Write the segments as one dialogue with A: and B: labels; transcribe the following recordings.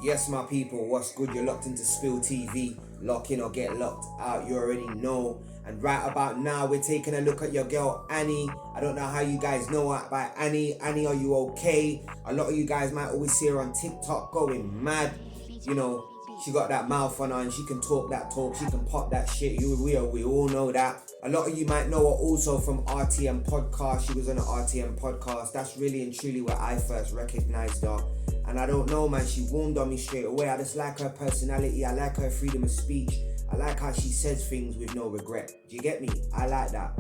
A: Yes, my people, what's good? You're locked into Spill TV. Lock in or get locked out, you already know. And right about now, we're taking a look at your girl, Annie. I don't know how you guys know about Annie. Annie, are you okay? A lot of you guys might always see her on TikTok going mad. You know, she got that mouth on her and she can talk that talk. She can pop that shit. We all know that. A lot of you might know her also from RTM Podcast. She was on an RTM Podcast. That's really and truly where I first recognized her. And I don't know, man, she warmed on me straight away. I just like her personality. I like her freedom of speech. I like how she says things with no regret. Do you get me? I like that.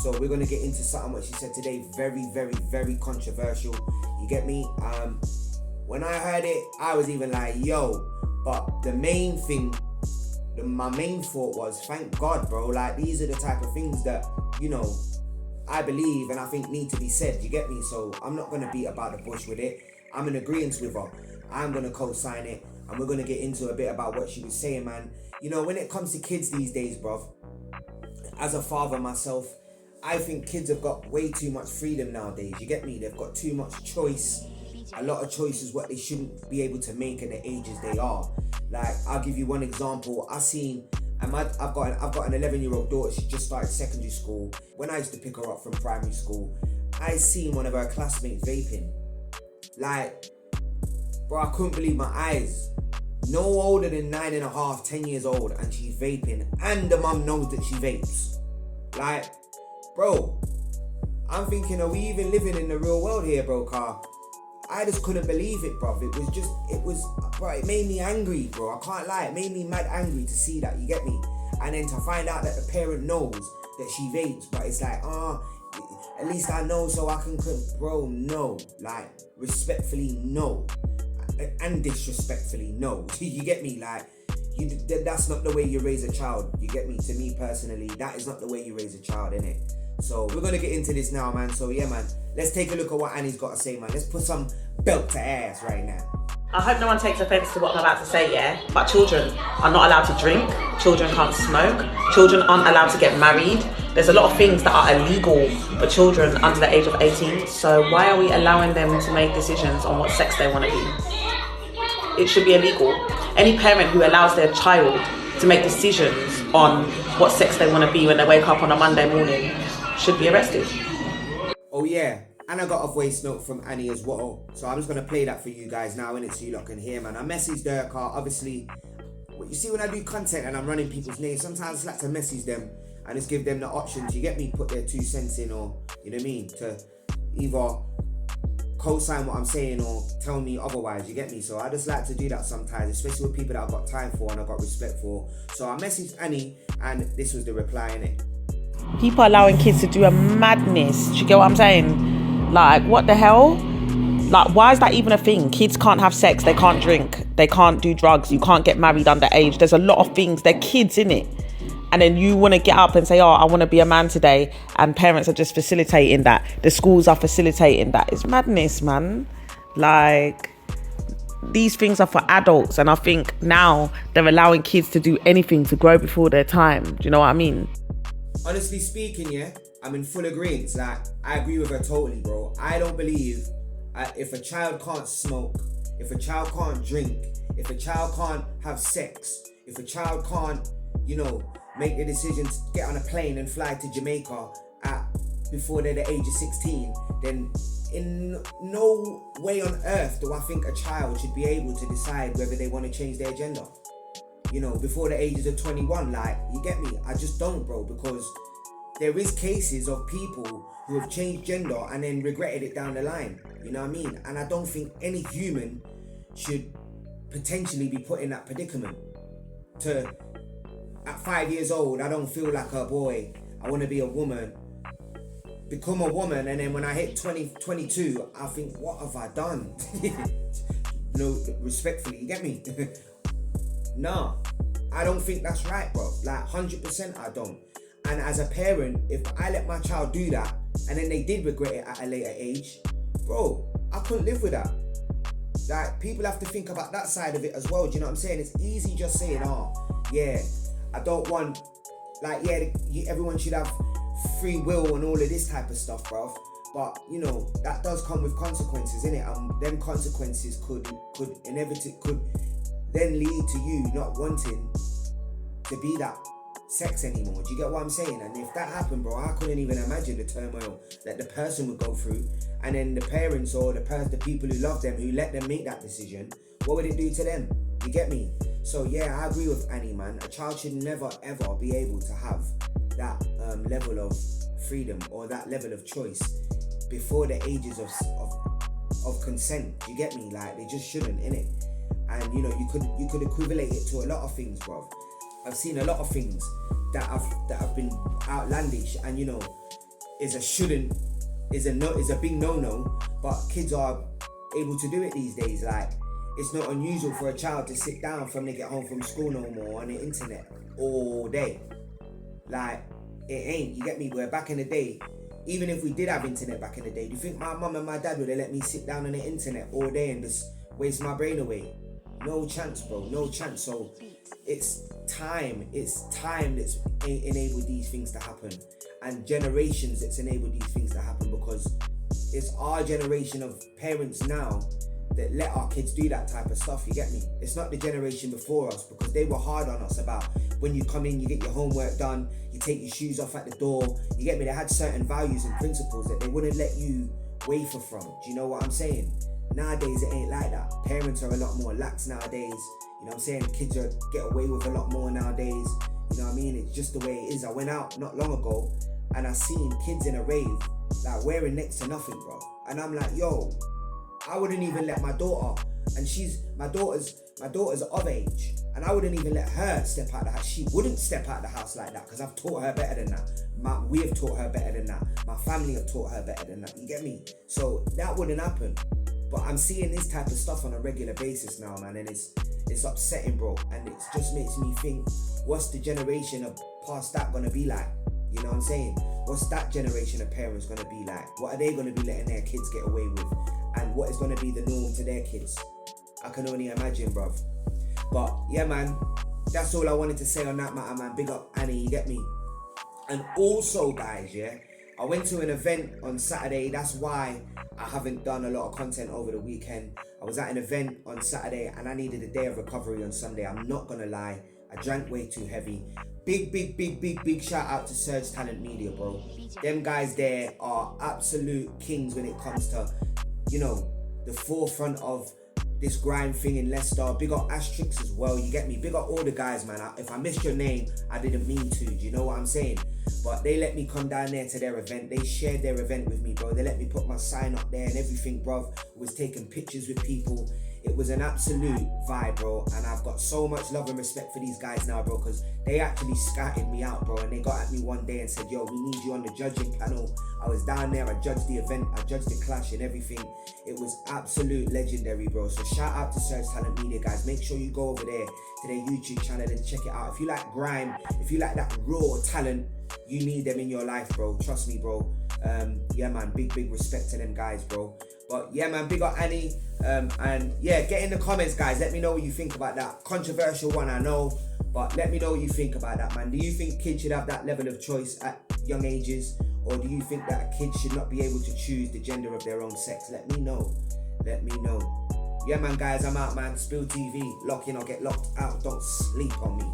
A: So we're going to get into something what she said today. Very, very, very controversial. You get me? When I heard it, I was even like, yo. But the main thing, my main thought was, thank God, bro. Like, these are the type of things that, you know, I believe and I think need to be said. You get me? So I'm not going to beat about the bush with it. I'm in agreement with her. I'm going to co-sign it. And we're going to get into a bit about what she was saying, man. You know, when it comes to kids these days, bruv, as a father myself, I think kids have got way too much freedom nowadays. You get me? They've got too much choice. A lot of choices what they shouldn't be able to make at the ages they are. Like, I'll give you one example. I've got an 11-year-old daughter. She just started secondary school. When I used to pick her up from primary school, I seen one of her classmates vaping. Like, bro, I couldn't believe my eyes. No older than 9.5, 10 years old, and she's vaping, and the mum knows that she vapes. Like, bro, I'm thinking, are we even living in the real world here, bro? Car, I just couldn't believe it, bro. Bro, it made me angry, bro. I can't lie, it made me mad angry to see that. You get me? And then to find out that the parent knows that she vapes, but it's like, at least I know so I can, bro, no. Like, respectfully, no. And disrespectfully, no. You get me? Like, that's not the way you raise a child. You get me? To me personally, that is not the way you raise a child, innit? So we're gonna get into this now, man. So yeah, man, let's take a look at what Annie's got to say, man. Let's put some belt to ass right now.
B: I hope no one takes offence to what I'm about to say, yeah? But children are not allowed to drink, children can't smoke, children aren't allowed to get married. There's a lot of things that are illegal for children under the age of 18. So why are we allowing them to make decisions on what sex they want to be? It should be illegal. Any parent who allows their child to make decisions on what sex they want to be when they wake up on a Monday morning should be arrested.
A: Oh yeah, and I got a voice note from Annie as well. So I'm just going to play that for you guys now, innit, so you lot can hear, man. I messaged her, obviously, you see when I do content and I'm running people's names, sometimes I just like to message them and just give them the options, you get me, put their 2 cents in, or, you know what I mean, to either co-sign what I'm saying or tell me otherwise, you get me? So I just like to do that sometimes, especially with people that I've got time for and I've got respect for. So I messaged Annie and this was the reply, innit?
B: People allowing kids to do a madness. Do you get what I'm saying? Like, what the hell? Like, why is that even a thing? Kids can't have sex, they can't drink, they can't do drugs, you can't get married underage. There's a lot of things, they're kids, innit? And then you want to get up and say, oh, I want to be a man today, and parents are just facilitating that. The schools are facilitating that. It's madness, man. Like, these things are for adults, and I think now they're allowing kids to do anything to grow before their time. Do you know what I mean?
A: Honestly speaking, yeah, I'm in full agreement. Like, I agree with her totally, bro. I don't believe if a child can't smoke, if a child can't drink, if a child can't have sex, if a child can't, you know, make the decision to get on a plane and fly to Jamaica before they're the age of 16, then in no way on earth do I think a child should be able to decide whether they want to change their gender, you know, before the ages of 21. Like, you get me? I just don't, bro, because there is cases of people who have changed gender and then regretted it down the line, you know what I mean? And I don't think any human should potentially be put in that predicament to, at 5 years old, I don't feel like a boy, I want to be a woman, become a woman, and then when I hit 22, I think, what have I done? No, respectfully, you get me? No, I don't think that's right, bro. Like, 100% I don't. And as a parent, if I let my child do that, and then they did regret it at a later age, bro, I couldn't live with that. Like, people have to think about that side of it as well, do you know what I'm saying? It's easy just saying, oh, yeah, I don't want, like, yeah, everyone should have free will and all of this type of stuff, bro. But you know, that does come with consequences, innit? Them consequences could then lead to you not wanting to be that sex anymore. Do you get what I'm saying? And if that happened, bro, I couldn't even imagine the turmoil that the person would go through. And then the parents or the people who love them, who let them make that decision, what would it do to them? You get me? So yeah, I agree with Annie, man. A child should never ever be able to have that level of freedom or that level of choice before the ages of consent. Do you get me? Like, they just shouldn't, innit? And you know, you could equivalent it to a lot of things, bro. I've seen a lot of things that have been outlandish, and you know, is a big no-no, but kids are able to do it these days. Like, it's not unusual for a child to sit down from they get home from school no more on the internet all day. Like, it ain't, you get me? Where back in the day, even if we did have internet back in the day, do you think my mum and my dad would have let me sit down on the internet all day and just waste my brain away? No chance, bro, no chance. So it's time that's enabled these things to happen, and generations that's enabled these things to happen, because it's our generation of parents now that let our kids do that type of stuff. You get me? It's not the generation before us, because they were hard on us about when you come in, you get your homework done, you take your shoes off at the door. You get me? They had certain values and principles that they wouldn't let you waver from. Do you know what I'm saying? Nowadays it ain't like that. Parents are a lot more lax nowadays. You know what I'm saying? Kids get away with a lot more nowadays. You know what I mean? It's just the way it is. I went out not long ago and I seen kids in a rave like wearing next to nothing, bro. And I'm like, yo, I wouldn't even let my daughter, and my daughter's of age, and I wouldn't even let her step out the house. She wouldn't step out the house like that, because I've taught her better than that. We have taught her better than that. My family have taught her better than that. You get me? So that wouldn't happen. But I'm seeing this type of stuff on a regular basis now, man, and it's upsetting, bro. And it just makes me think, what's the generation of past that gonna be like? You know what I'm saying? What's that generation of parents gonna be like? What are they gonna be letting their kids get away with? And what is gonna be the norm to their kids? I can only imagine, bruv. But yeah, man, that's all I wanted to say on that matter, man. Big up Annie, you get me? And also, guys, yeah, I went to an event on Saturday. That's why I haven't done a lot of content over the weekend. I was at an event on Saturday and I needed a day of recovery on Sunday. I'm not gonna lie, I drank way too heavy. Big shout out to Surge Talent Media, bro. Them guys there are absolute kings when it comes to, you know, the forefront of this grime thing in Leicester. Big up Asterix as well, you get me? Big up all the guys, man. If I missed your name, I didn't mean to, do you know what I'm saying? But they let me come down there to their event. They shared their event with me, bro. They let me put my sign up there and everything, bro. Was taking pictures with people. It was an absolute vibe, bro. And I've got so much love and respect for these guys now, bro, because they actually scouted me out, bro. And they got at me one day and said, yo, we need you on the judging panel. I was down there, I judged the event, I judged the clash and everything. It was absolute legendary, bro. So shout out to Surge Talent Media, guys. Make sure you go over there to their YouTube channel and check it out. If you like grime, if you like that raw talent, you need them in your life, bro. Trust me, bro. Yeah, man, big respect to them guys, bro. But yeah, man, big up Annie. And yeah, get in the comments, guys. Let me know what you think about that. Controversial one, I know. But let me know what you think about that, man. Do you think kids should have that level of choice at young ages? Or do you think that a kid should not be able to choose the gender of their own sex? Let me know. Let me know. Yeah, man, guys, I'm out, man. Spill TV. Lock in or get locked out. Don't sleep on me.